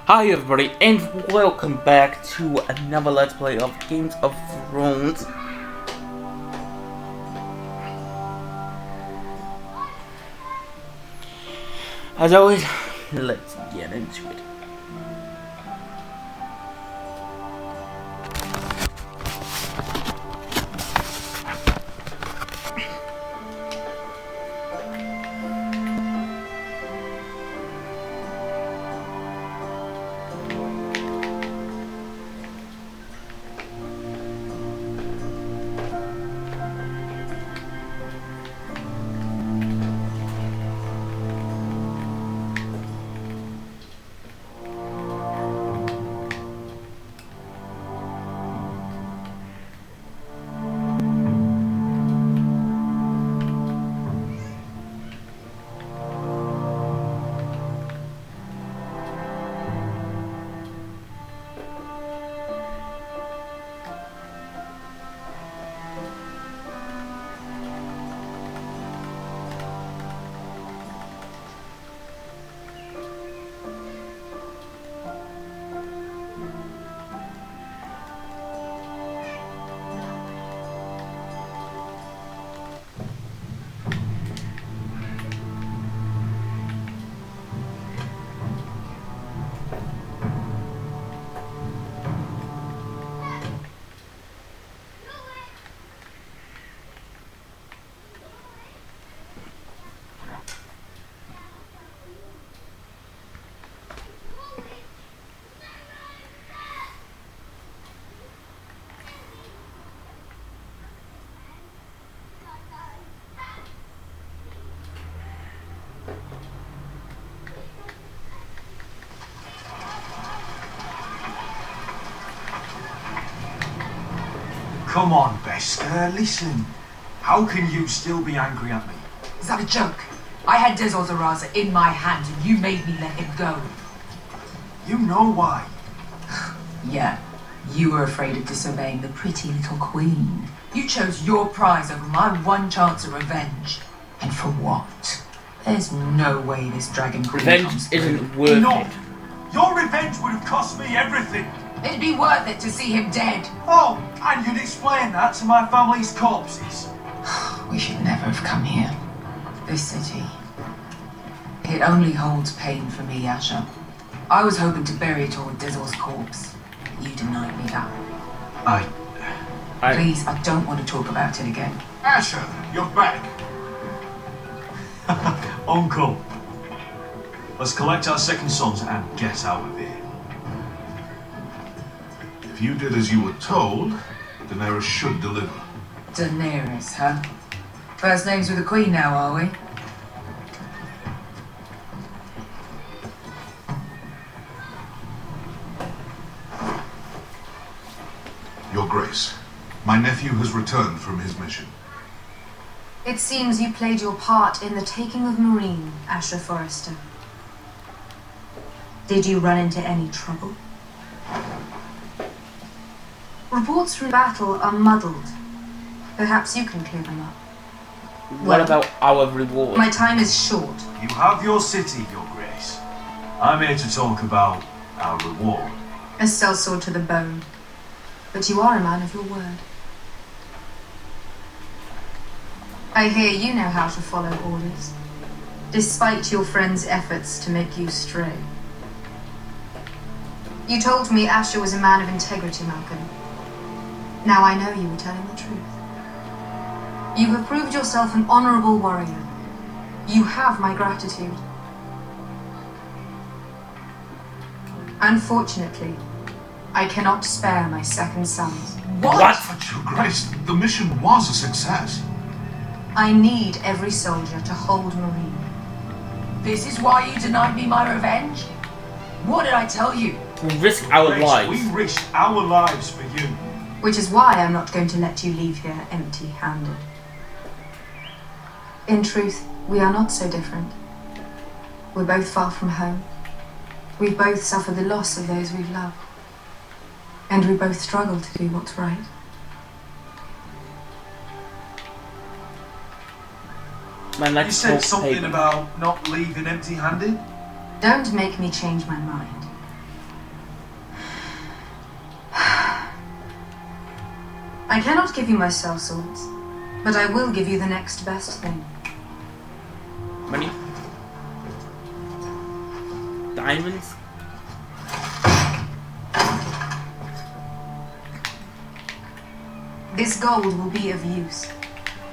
Hi everybody, and welcome back to another Let's Play of Games of Thrones. As always, let's get into it. Come on, Bester, listen. How can you still be angry at me? Is that a joke? I had Des Ozaraza in my hand and you made me let him go. You know why. Yeah, you were afraid of disobeying the pretty little queen. You chose your prize over my one chance of revenge. And for what? There's no way this dragon queen Revenge comes through. isn't worth Enough! it. Your revenge would have cost me everything. It'd be worth it to see him dead. Oh, and you'd explain that to my family's corpses. We should never have come here. This city. It only holds pain for me, Asher. I was hoping to bury it all with Dizzle's corpse. You denied me that. Please, I don't want to talk about it again. Asher, you're back. Uncle. Let's collect our second sons and get out of here. If you did as you were told, Daenerys should deliver. Daenerys, huh? First names with the Queen now, are we? Your Grace, my nephew has returned from his mission. It seems you played your part in the taking of Marine, Asher Forrester. Did you run into any trouble? Reports from battle are muddled. Perhaps you can clear them up. What about our reward? My time is short. You have your city, Your Grace. I'm here to talk about our reward. A sellsword to the bone. But you are a man of your word. I hear you know how to follow orders, despite your friend's efforts to make you stray. You told me Asher was a man of integrity, Malcolm. Now I know you were telling the truth. You have proved yourself an honorable warrior. You have my gratitude. Unfortunately, I cannot spare my second sons. What? But Your Grace, the mission was a success. I need every soldier to hold Marine. This is why you denied me my revenge? What did I tell you? We risk our Grace, lives. we risked our lives for you. Which is why I'm not going to let you leave here empty-handed. In truth, we are not so different. We're both far from home. We've both suffered the loss of those we've loved. And we both struggle to do what's right. Man, You that's said something about not leaving empty-handed? Don't make me change my mind. I cannot give you my cell swords, but I will give you the next best thing. Money? Diamonds? This gold will be of use.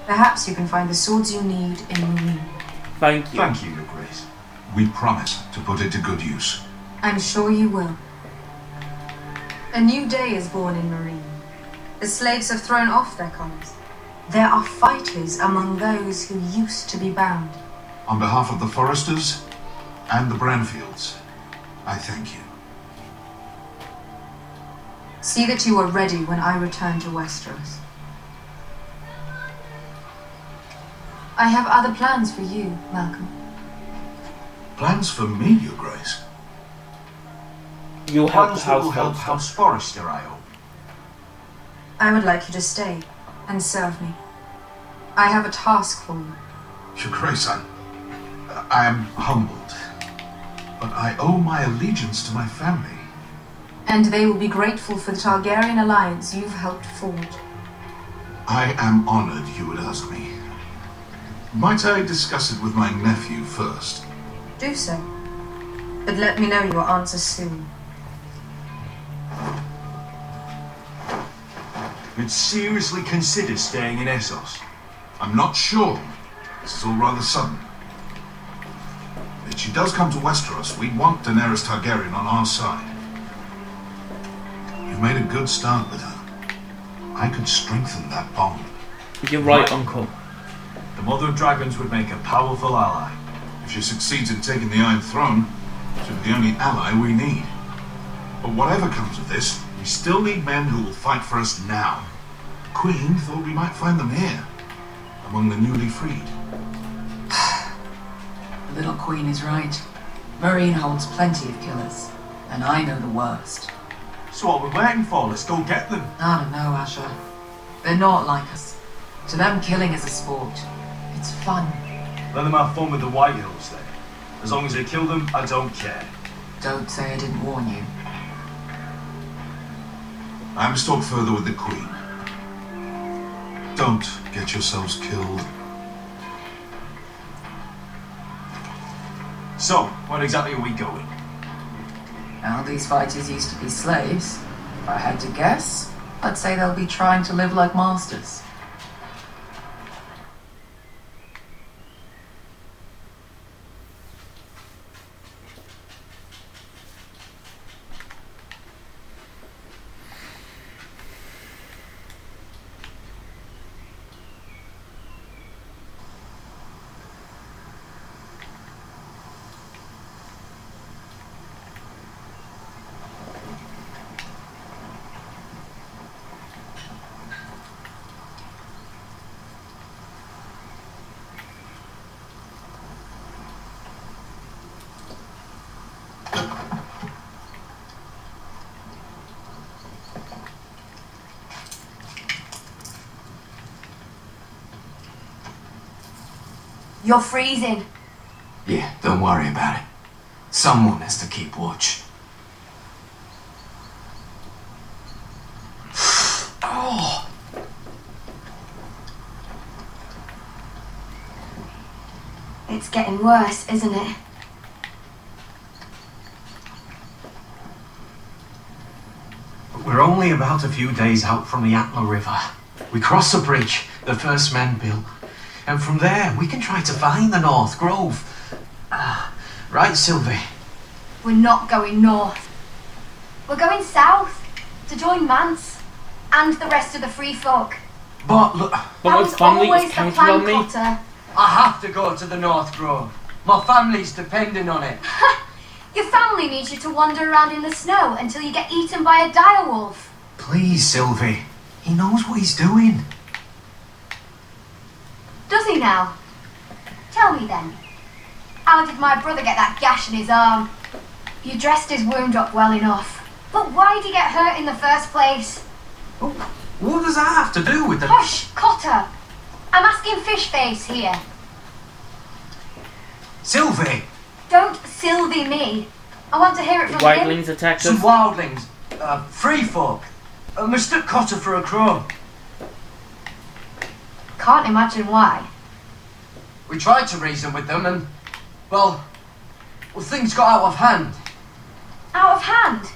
Perhaps you can find the swords you need in Marine. Thank you. Thank you, Your Grace. We promise to put it to good use. I'm sure you will. A new day is born in Marine. The slaves have thrown off their collars. There are fighters among those who used to be bound. On behalf of the Foresters and the Branfields, I thank you. See that you are ready when I return to Westeros. I have other plans for you, Malcolm. Plans for me, Your Grace? You help the Plans that will household help stuff. House Forrester, I hope. I would like you to stay and serve me. I have a task for you. Your Grace, I am humbled, but I owe my allegiance to my family. And they will be grateful for the Targaryen alliance you've helped forge. I am honored you would ask me. Might I discuss it with my nephew first? Do so. But let me know your answer soon. You'd seriously consider staying in Essos? I'm not sure. This is all rather sudden. If she does come to Westeros, we want Daenerys Targaryen on our side. You've made a good start with her. I could strengthen that bond. You're right, Uncle. The Mother of Dragons would make a powerful ally. If she succeeds in taking the Iron Throne, she'll be the only ally we need. But whatever comes of this, we still need men who will fight for us now. The Queen thought we might find them here, among the newly freed. The little queen is right. Marine holds plenty of killers, and I know the worst. So what we're waiting for? Let's go get them. I don't know, Asher. They're not like us. To them, killing is a sport. It's fun. Let them have fun with the White Hills then. As long as they kill them, I don't care. Don't say I didn't warn you. I must talk further with the Queen. Don't get yourselves killed. So, where exactly are we going? Now, these fighters used to be slaves. If I had to guess, I'd say they'll be trying to live like masters. You're freezing. Yeah, don't worry about it. Someone has to keep watch. Oh! It's getting worse, isn't it? We're only about a few days out from the Atla River. We cross the bridge the first men built, and from there we can try to find the North Grove. Right, Sylvie? We're not going north. We're going south to join Mance and the rest of the Free Folk. But look, But That my was family always is the counting plan, on me. Cotter. I have to go to the North Grove. My family's depending on it. Your family needs you to wander around in the snow until you get eaten by a direwolf. Please, Sylvie. He knows what he's doing. Does he now? Tell me then. How did my brother get that gash in his arm? You dressed his wound up well enough. But why did he get hurt in the first place? What does that have to do with the... Hush, Cotter. I'm asking Fishface here. Sylvie! Don't Sylvie me. I want to hear it from him. Wildlings attacked Some us. wildlings. Free folk. Mistook Cotter for a crow. Can't imagine why. We tried to reason with them and, well, things got out of hand. Out of hand?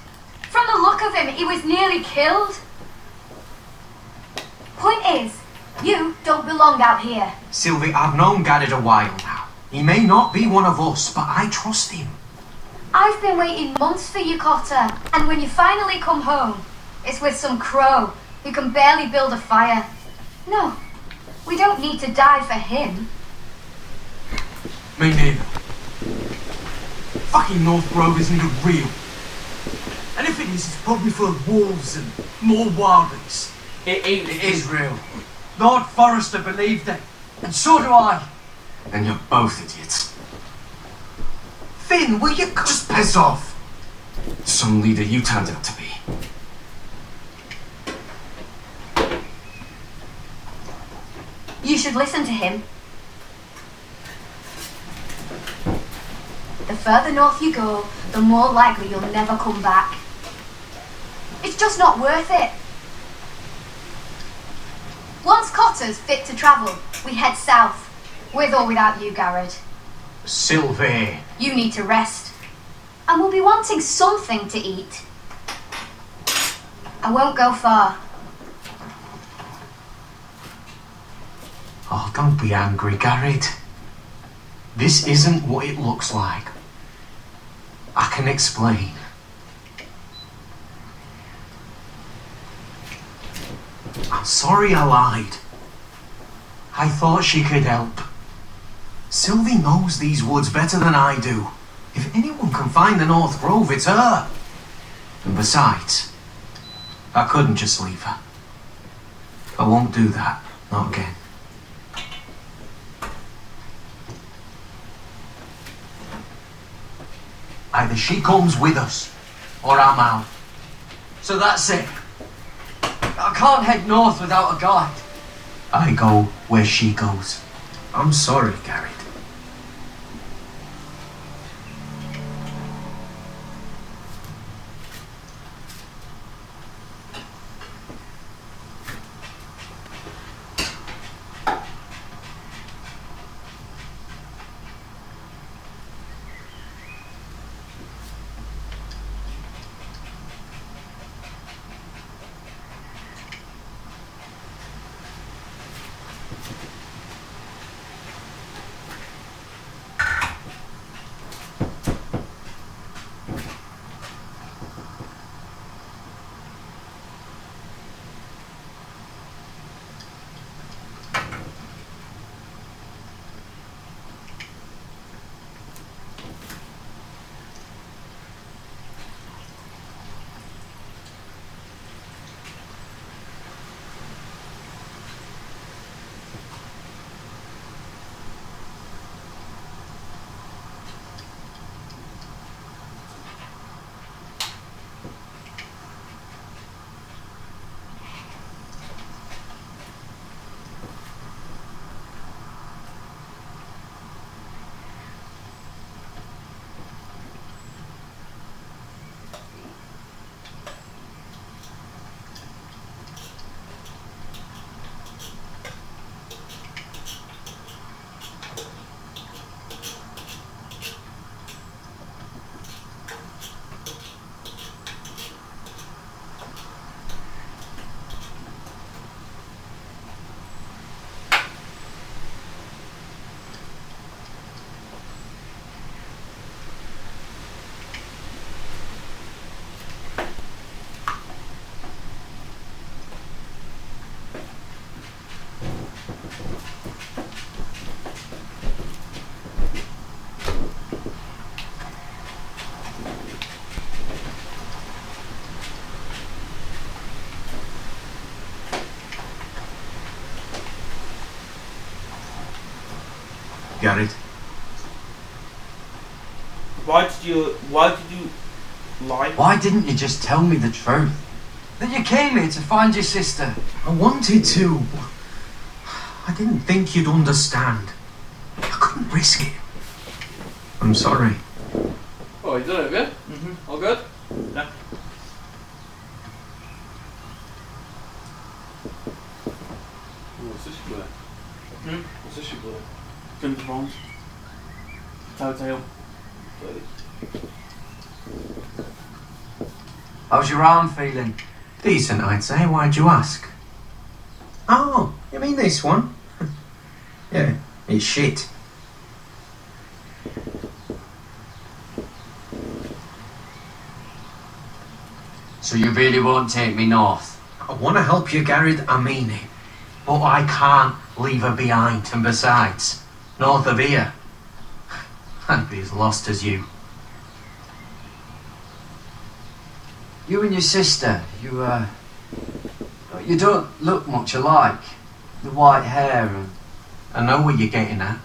From the look of him, he was nearly killed. Point is, you don't belong out here. Sylvie, I've known Garrett a while now. He may not be one of us, but I trust him. I've been waiting months for you, Cotter. And when you finally come home, it's with some crow who can barely build a fire. No, we don't need to die for him. Me neither. Fucking North Grove isn't even real. And if it is, it's probably full of wolves and more wildlings. It is real. Lord Forrester believed it, and so do I. And you're both idiots. Finn, will you Just piss off! some leader you turned out to be? You should listen to him. The further north you go, the more likely you'll never come back. It's just not worth it. Once Cotter's fit to travel, we head south. With or without you, Garrett. Sylvie. You need to rest. And we'll be wanting something to eat. I won't go far. Oh, don't be angry, Garrett. This isn't what it looks like. I can explain. I'm sorry I lied. I thought she could help. Sylvie knows these woods better than I do. If anyone can find the North Grove, it's her. And besides, I couldn't just leave her. I won't do that. Not again. Either she comes with us, or I'm out. So that's it. I can't head north without a guide. I go where she goes. I'm sorry, Garrett. Garrett. Why did you lie? Why didn't you just tell me the truth? That you came here to find your sister. I wanted to. I didn't think you'd understand. I couldn't risk it. I'm sorry. Oh, you done it, yeah? Mm-hmm. All good? Yeah. What's this for? Game of Thrones. Telltale. How's your arm feeling? Decent, I'd say. Why'd you ask? Oh, you mean this one? Yeah, it's shit. So you really won't take me north? I want to help you, Garrett, I mean it. But I can't leave her behind. And besides, north of here, I'd be as lost as you. You and your sister, you don't look much alike. The white hair and... I know what you're getting at,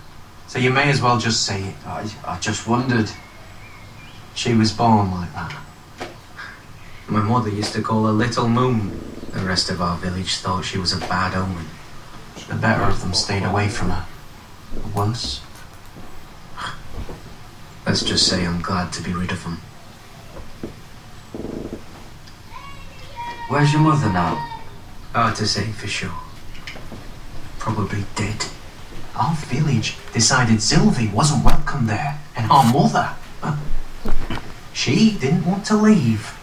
so you may as well just say it. I just wondered. She was born like that. My mother used to call her Little Moon. The rest of our village thought she was a bad omen. The better of them stayed away from her. The worse. Let's just say I'm glad to be rid of them. Where's your mother now? Hard to say for sure. Probably dead. Our village decided Sylvie wasn't welcome there, and our mother, she didn't want to leave.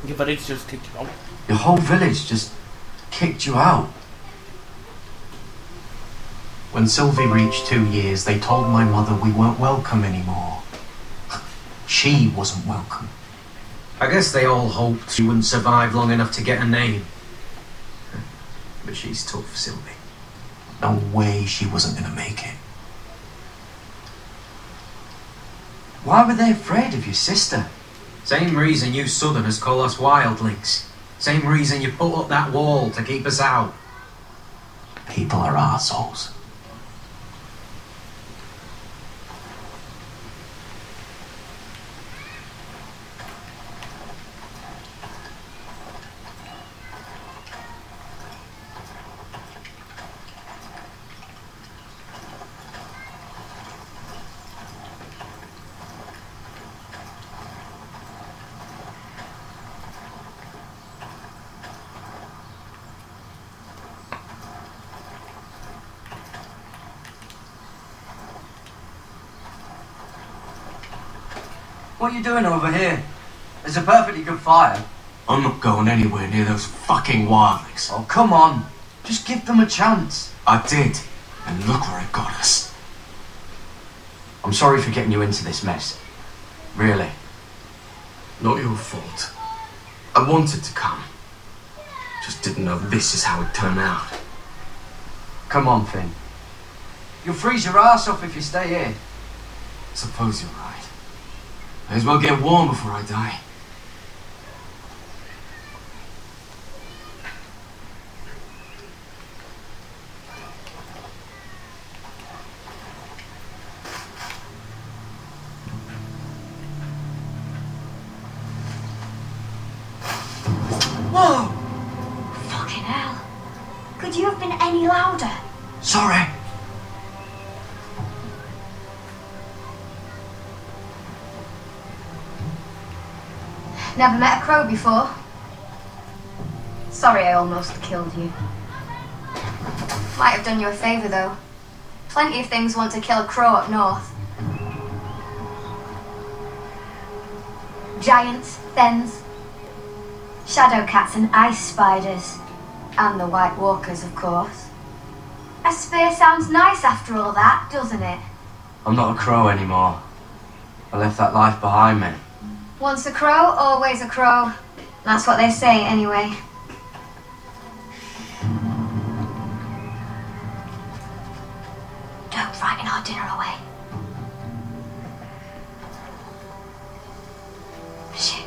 Yeah, but it's just kicked you out. Your whole village just kicked you out. When Sylvie reached 2 years, they told my mother we weren't welcome anymore. She wasn't welcome. I guess they all hoped she wouldn't survive long enough to get a name. But she's tough, Sylvie. No way she wasn't gonna make it. Why were they afraid of your sister? Same reason you Southerners call us wildlings. Same reason you put up that wall to keep us out. People are arseholes. What are you doing over here? There's a perfectly good fire. I'm not going anywhere near those fucking wildlings. Oh, come on. Just give them a chance. I did, and look where it got us. I'm sorry for getting you into this mess. Really. Not your fault. I wanted to come. Just didn't know this is how it'd turn out. Come on, Finn. You'll freeze your ass off if you stay here. Suppose you're right. May as well get warm before I die. Whoa! Fucking hell. Could you have been any louder? Sorry. Never met a crow before. Sorry I almost killed you. Might have done you a favour though. Plenty of things want to kill a crow up north. Giants, thens, shadow cats and ice spiders. And the white walkers, of course. A spear sounds nice after all that, doesn't it? I'm not a crow anymore. I left that life behind me. Once a crow, always a crow. That's what they say, anyway. Don't frighten our dinner away. Shit.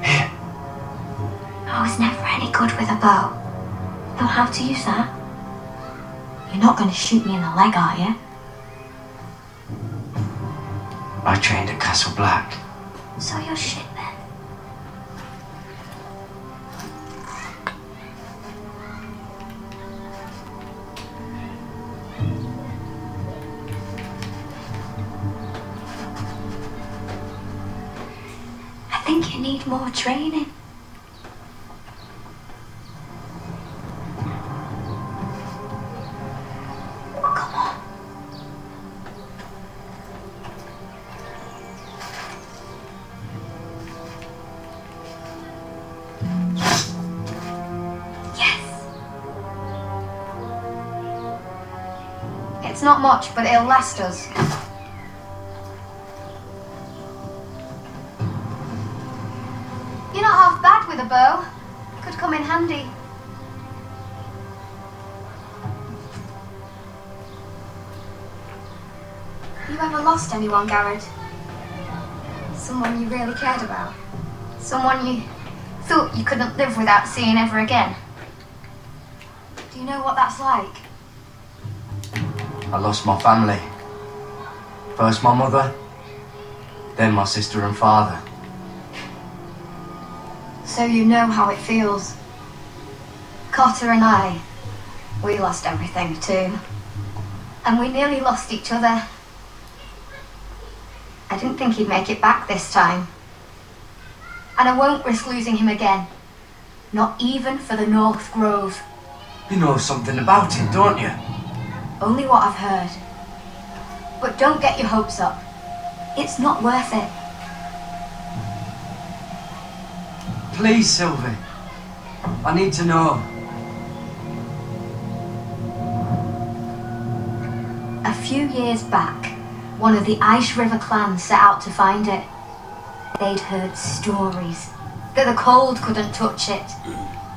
Here. I was never any good with a bow. Don't have to use that. You're not going to shoot me in the leg, are you? I trained at Castle Black. So you're shit then. I think you need more training. It's not much, but it'll last us. You're not half bad with a bow. Could come in handy. You ever lost anyone, Garrett? Someone you really cared about? Someone you thought you couldn't live without seeing ever again? Do you know what that's like? I lost my family. First my mother, then my sister and father. So you know how it feels. Cotter and I, we lost everything too. And we nearly lost each other. I didn't think he'd make it back this time. And I won't risk losing him again. Not even for the North Grove. You know something about it, don't you? Only what I've heard. But don't get your hopes up. It's not worth it. Please, Sylvie. I need to know. A few years back, one of the Ice River clans set out to find it. They'd heard stories that the cold couldn't touch it,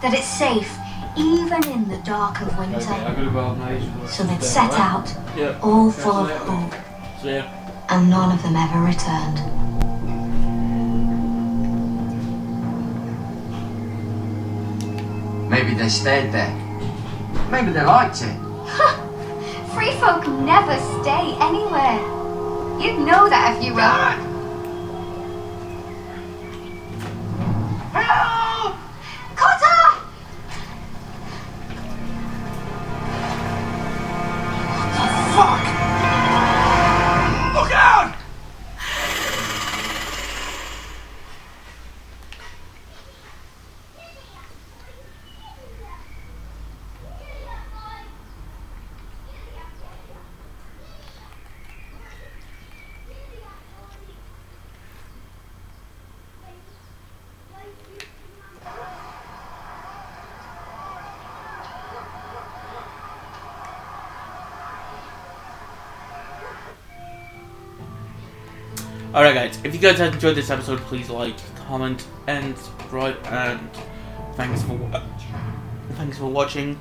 that it's safe even in the dark of winter. So they'd set out, all full of hope, and none of them ever returned. Maybe they stayed there. Maybe they liked it. Free folk never stay anywhere. You'd know that if you were. Help! Cotter! Fuck! Look out! Alright guys, if you guys have enjoyed this episode, please like, comment, and subscribe, and thanks for watching.